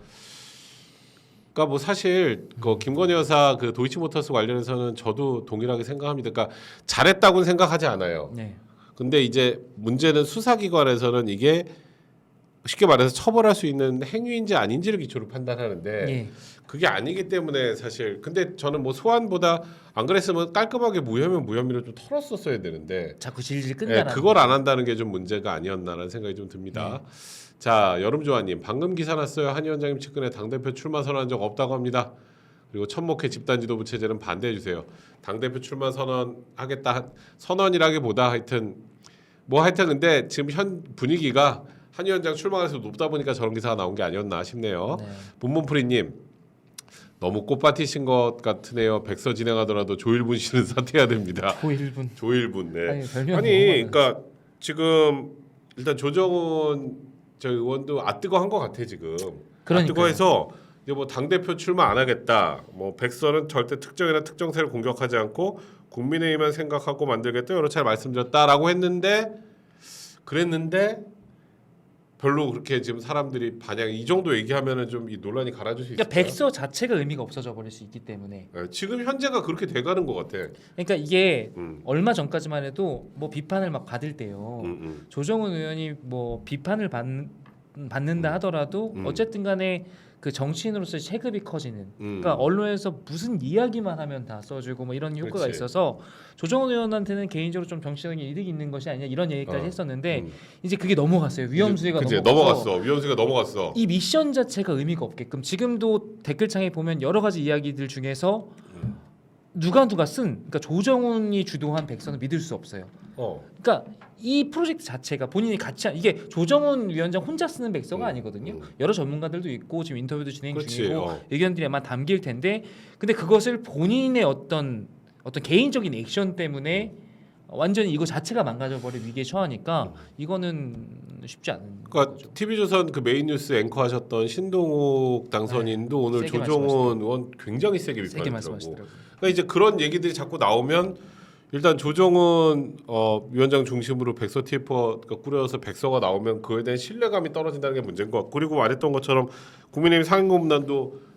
그러니까 뭐 사실 그 김건희 여사 그 도이치모터스 관련해서는 저도 동일하게 생각합니다. 그러니까 잘했다고는 생각하지 않아요. 네. 근데 이제 문제는 수사기관에서는 이게 쉽게 말해서 처벌할 수 있는 행위인지 아닌지를 기초로 판단하는데 예. 그게 아니기 때문에 사실 근데 저는 뭐 소환보다 안 그랬으면 깔끔하게 무혐의면 무혐의로 좀 털었었어야 되는데 자꾸 질질 끈다는. 그걸 안 한다는 게 좀 문제가 아니었나라는 생각이 좀 듭니다. 자, 여름조아님 방금 기사 났어요. 한 위원장님 측근에 당대표 출마 선언한 적 없다고 합니다. 그리고 천목회 집단지도부 체제는 반대해 주세요. 당대표 출마 선언하겠다. 선언이라기보다 하여튼 근데 지금 현 분위기가 한 위원장 출마가서 높다 보니까 저런 기사가 나온 게 아니었나 싶네요. 네. 본문프리님 너무 꽃밭이신 것 같으네요. 백서 진행하더라도 조일분 씨는 사퇴해야 됩니다. 조일분. 네. 그러니까 지금 일단 조정훈 저 의원도 뜨거한 것 같아 지금. 뜨거해서 이제 뭐 당 대표 출마 안 하겠다. 뭐 백서는 절대 특정이나 특정세를 공격하지 않고 국민의힘만 생각하고 만들겠다. 여러 차례 말씀드렸다라고 그랬는데 별로 그렇게 지금 사람들이 반향 이 정도 얘기하면은 좀 이 논란이 가라질 수 있어요. 그러니까 백서 자체가 의미가 없어져 버릴 수 있기 때문에. 네, 지금 현재가 그렇게 돼가는 것 같아. 그러니까 이게 얼마 전까지만 해도 뭐 비판을 막 받을 때요. 조정훈 의원이 뭐 비판을 받는다 하더라도 어쨌든간에 그 정치인으로서의 체급이 커지는. 그러니까 언론에서 무슨 이야기만 하면 다 써주고 뭐 이런 효과가 그렇지. 있어서 조정훈 의원한테는 개인적으로 좀 정치적인 이득이 있는 것이 아니냐 이런 얘기까지 했었는데 이제 그게 넘어갔어요. 위험수위가 넘어갔어. 위험수위가 넘어갔어. 이 미션 자체가 의미가 없게끔 지금도 댓글창에 보면 여러 가지 이야기들 중에서 누가 그러니까 조정훈이 주도한 백서는 믿을 수 없어요. 그러니까 이 프로젝트 자체가 본인이 같이 이게 조정훈 위원장 혼자 쓰는 백서가 아니거든요. 여러 전문가들도 있고 지금 인터뷰도 진행 중이고 의견들이 아마 담길 텐데 근데 그것을 본인의 어떤 개인적인 액션 때문에 완전히 이거 자체가 망가져버릴 위기에 처하니까 이거는 쉽지 않은 거죠. TV조선 그 메인 뉴스 앵커 하셨던 신동욱 당선인도 오늘 조정훈 의원 굉장히 세게 비판했더라고. 그러니까 이제 그런 얘기들이 자꾸 나오면 일단 조정훈 위원장 중심으로 백서 TF가 꾸려서 백서가 나오면 그에 대한 신뢰감이 떨어진다는 게 문제인 것 같고 그리고 말했던 것처럼 국민의힘 상임고문단도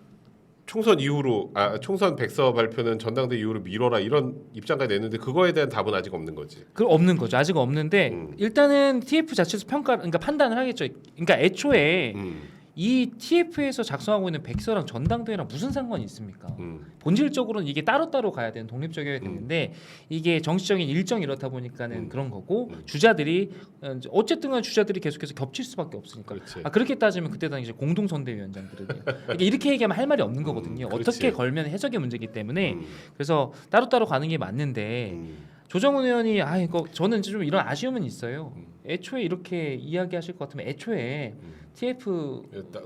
총선 이후로 총선 백서 발표는 전당대 이후로 미뤄라 이런 입장까지 냈는데 그거에 대한 답은 아직 없는 거지. 없는 거죠. 아직 없는데 일단은 TF 자체에서 그러니까 판단을 하겠죠. 그러니까 애초에 이 TF에서 작성하고 있는 백서랑 전당대회랑 무슨 상관이 있습니까? 본질적으로는 이게 따로따로 가야 되는 독립적이어야 되는데 이게 정치적인 일정이 이렇다 보니까는 그런 거고 주자들이 어쨌든 간 주자들이 계속해서 겹칠 수밖에 없으니까 그렇지. 그렇게 따지면 그때 당시 공동선대위원장들은요. 그러니까 이렇게 얘기하면 할 말이 없는 거거든요. 그렇지. 어떻게 걸면 해석의 문제이기 때문에 그래서 따로따로 가는 게 맞는데 조정훈 의원이 이거 저는 좀 이런 아쉬움은 있어요. 애초에 이렇게 이야기하실 것 같으면 애초에 TF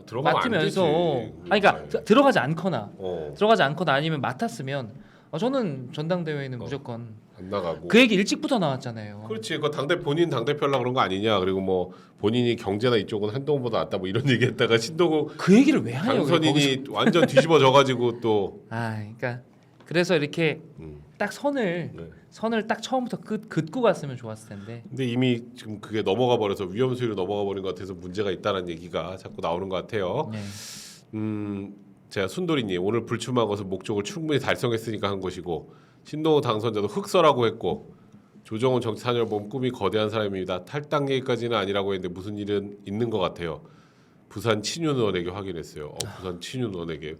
들어가면 맡으면서 안 되지. 그러니까 들어가지 않거나 들어가지 아니면 맡았으면 저는 전당대회는 무조건 안 나가고. 그 얘기 일찍부터 나왔잖아요. 그렇지. 그 본인 당대표 하려고 그런 거 아니냐. 그리고 뭐 본인이 경제나 이쪽은 한동훈보다 낫다 뭐 이런 얘기했다가 신동욱 그 얘기를 왜 하냐고. 당선인이 완전 뒤집어져 가지고 또 그러니까 그래서 이렇게 딱 선을 딱 처음부터 긋고 갔으면 좋았을 텐데. 근데 이미 지금 그게 넘어가 버려서 위험 수위로 넘어가 버린 것 같아서 문제가 있다는 얘기가 자꾸 나오는 것 같아요. 네. 제가 순돌이님 오늘 불출마한 것은 목적을 충분히 달성했으니까 한 것이고 신동훈 당선자도 흑서라고 했고 조정훈 정치 4년을 보면 꿈이 거대한 사람입니다. 탈당 얘기까지는 아니라고 했는데 무슨 일은 있는 것 같아요. 부산 친윤 의원에게 확인했어요. 부산 친윤 의원에게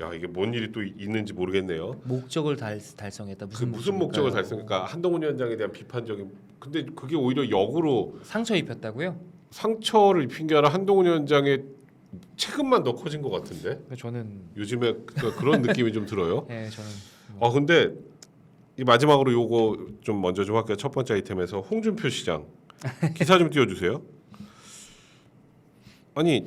야 이게 뭔 일이 또 있는지 모르겠네요. 목적을 달성했다. 무슨 목적을 달성했을까? 한동훈 위원장에 대한 비판적인. 근데 그게 오히려 역으로 상처 입혔다고요? 상처를 입힌 게 아니라 한동훈 위원장의 체급만 더 커진 것 같은데. 저는 요즘에 그런 느낌이 좀 들어요. 네, 저는. 근데 이 마지막으로 요거 좀 먼저 좀 할게요. 첫 번째 아이템에서 홍준표 시장 기사 좀 띄워주세요. 아니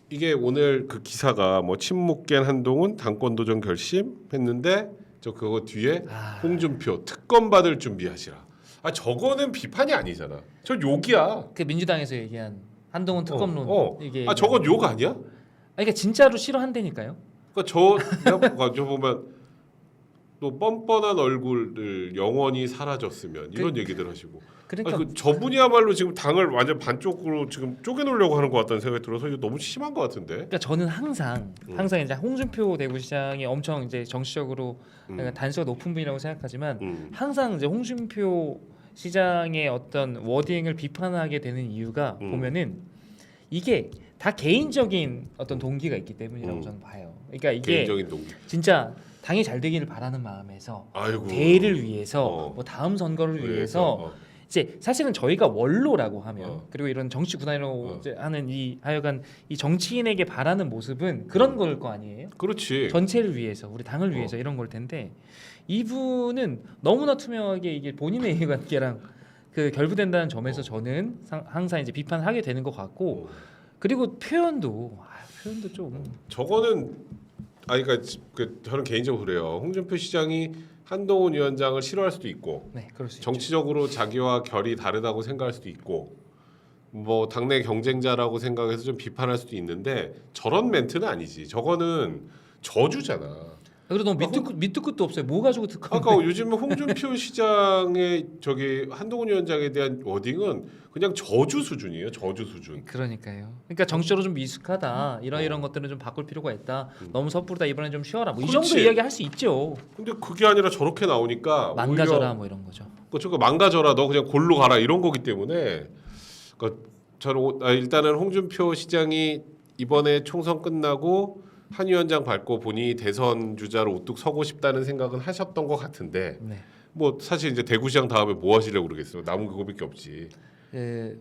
이게 오늘 그 기사가 뭐 침묵 깬 한동훈 당권 도전 결심했는데 저 그거 뒤에 홍준표 특검 받을 준비하시라. 저거는 비판이 아니잖아. 저 욕이야. 그 민주당에서 얘기한 한동훈 특검론 이게 저건 욕 아니야? 그러니까 진짜로 싫어한다니까요. 그러니까 저 보면 또 뻔뻔한 얼굴을 영원히 사라졌으면 이런 얘기들 하시고. 그러니까 저분이야말로 지금 당을 완전 반쪽으로 지금 쪼개놓으려고 하는 것 같다는 생각이 들어서 이거 너무 심한 것 같은데. 그러니까 저는 항상 이제 홍준표 대구시장이 엄청 이제 정치적으로 단수가 높은 분이라고 생각하지만 항상 이제 홍준표 시장의 어떤 워딩을 비판하게 되는 이유가 보면은 이게 다 개인적인 어떤 동기가 있기 때문이라고 저는 봐요. 그러니까 이게 개인적인 동기. 진짜 당이 잘 되기를 바라는 마음에서 아이고. 대의를 위해서 뭐 다음 선거를 위해서 이제 사실은 저희가 원로라고 하면 그리고 이런 정치 구단이라고 이제 하는 이 하여간 이 정치인에게 바라는 모습은 그런 걸 거 아니에요? 그렇지. 전체를 위해서 우리 당을 위해서 이런 걸 텐데 이분은 너무나 투명하게 이게 본인의 이해관계랑 그 결부된다는 점에서 저는 항상 이제 비판하게 되는 것 같고 그리고 표현도 좀 저거는 그러니까 저는 개인적으로 그래요. 홍준표 시장이 한동훈 위원장을 싫어할 수도 있고, 네, 그럴 수 정치적으로 자기와 결이 다르다고 생각할 수도 있고, 뭐 당내 경쟁자라고 생각해서 좀 비판할 수도 있는데 저런 멘트는 아니지. 저거는 저주잖아. 그리고 너무 밑도 끝도 없어요. 뭐 가지고 특검? 아까 요즘에 홍준표 시장의 한동훈 위원장에 대한 워딩은 그냥 저주 수준이에요. 저주 수준. 그러니까요. 그러니까 정치적으로 좀 미숙하다. 이런 것들은 좀 바꿀 필요가 있다. 너무 섣부르다. 이번에 좀 쉬어라. 뭐 이 정도 이야기 할 수 있죠. 근데 그게 아니라 저렇게 나오니까 망가져라 뭐 이런 거죠. 저거 망가져라. 너 그냥 골로 가라 이런 거기 때문에. 그러니까 저는 일단은 홍준표 시장이 이번에 총선 끝나고 한 위원장 밟고 본인이 대선 주자로 우뚝 서고 싶다는 생각은 하셨던 것 같은데 뭐 사실 이제 대구시장 다음에 뭐 하시려고 그러겠어요. 남은 그거밖에 없지.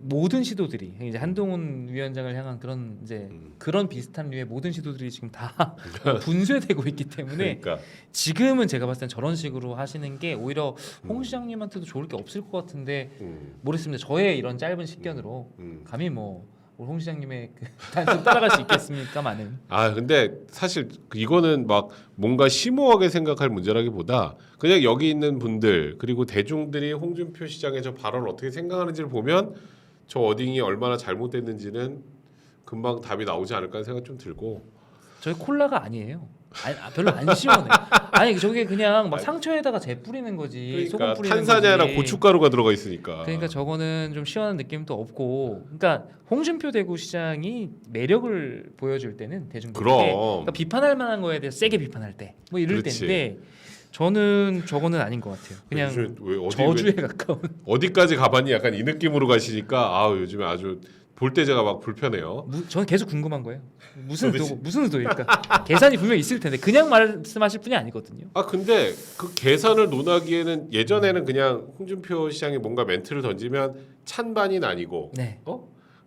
모든 시도들이 이제 한동훈 위원장을 향한 그런 이제 그런 비슷한 류의 모든 시도들이 지금 다 분쇄되고 있기 때문에 그러니까. 지금은 제가 봤을 땐 저런 식으로 하시는 게 오히려 홍 시장님한테도 좋을 게 없을 것 같은데 모르겠습니다. 저의 이런 짧은 식견으로 감히 뭐 홍 시장님의 그 단순 따라갈 수 있겠습니까만은. 근데 사실 이거는 막 뭔가 심오하게 생각할 문제라기보다 그냥 여기 있는 분들 그리고 대중들이 홍준표 시장의 저 발언을 어떻게 생각하는지를 보면 저 워딩이 얼마나 잘못됐는지는 금방 답이 나오지 않을까 하는 생각 좀 들고. 저희 콜라가 아니에요. 별로 안 시원해. 아니 저게 그냥 막 상처에다가 재 뿌리는 거지. 그러니까 소금 뿌리는 탄산이 아니라 거지. 고춧가루가 들어가 있으니까. 그러니까 저거는 좀 시원한 느낌도 없고. 그러니까 홍준표 대구시장이 매력을 보여줄 때는 대중들에게 그러니까 비판할 만한 거에 대해서 세게 비판할 때 뭐 이럴 때인데 저는 저거는 아닌 것 같아요. 그냥 저주에 가까운. 어디까지 가봤니? 약간 이 느낌으로 가시니까 요즘에 아주 볼 때 제가 막 불편해요. 저는 계속 궁금한 거예요. 무슨 도대체- 의도고 무슨 의도일까? 계산이 분명 있을 텐데 그냥 말씀하실 분이 아니거든요. 아 근데 그 계산을 논하기에는 예전에는 그냥 홍준표 시장이 뭔가 멘트를 던지면 찬반이 나뉘고 네.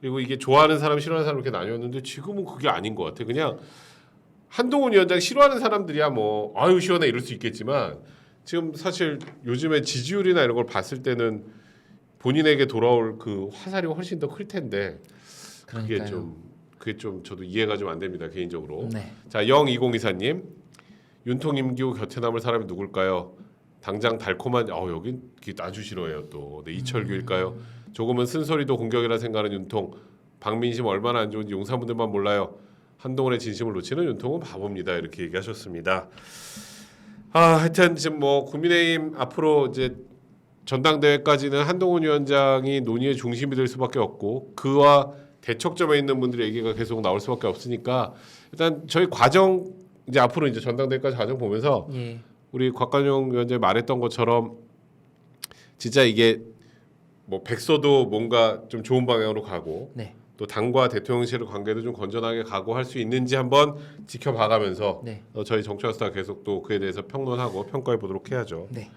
그리고 이게 좋아하는 사람 싫어하는 사람 이렇게 나뉘었는데 지금은 그게 아닌 것 같아. 그냥 한동훈 위원장 싫어하는 사람들이야 뭐 아유 시원해 이럴 수 있겠지만 지금 사실 요즘에 지지율이나 이런 걸 봤을 때는 본인에게 돌아올 그 화살이 훨씬 더 클 텐데 그러니까요. 그게 좀 저도 이해가 좀 안 됩니다 개인적으로. 네. 자 0204님 윤통 임기후 곁에 남을 사람이 누굴까요? 당장 달콤한 여긴 아주 싫어해요 또. 네, 이철규일까요? 조금은 쓴소리도 공격이라 생각하는 윤통. 박민심 얼마나 안 좋은지 용사분들만 몰라요. 한동훈의 진심을 놓치는 윤통은 바보입니다 이렇게 얘기하셨습니다. 하여튼 지금 뭐 국민의힘 앞으로 이제 전당대회까지는 한동훈 위원장이 논의의 중심이 될 수밖에 없고 그와 대척점에 있는 분들의 얘기가 계속 나올 수밖에 없으니까 일단 저희 과정 이제 앞으로 이제 전당대회까지 과정 보면서 예. 우리 곽관용 위원장이 말했던 것처럼 진짜 이게 뭐 백서도 뭔가 좀 좋은 방향으로 가고 네. 또 당과 대통령실 관계도 좀 건전하게 가고 할 수 있는지 한번 지켜봐가면서 네. 저희 정치화스타 계속 또 그에 대해서 평론하고 평가해 보도록 해야죠. 네.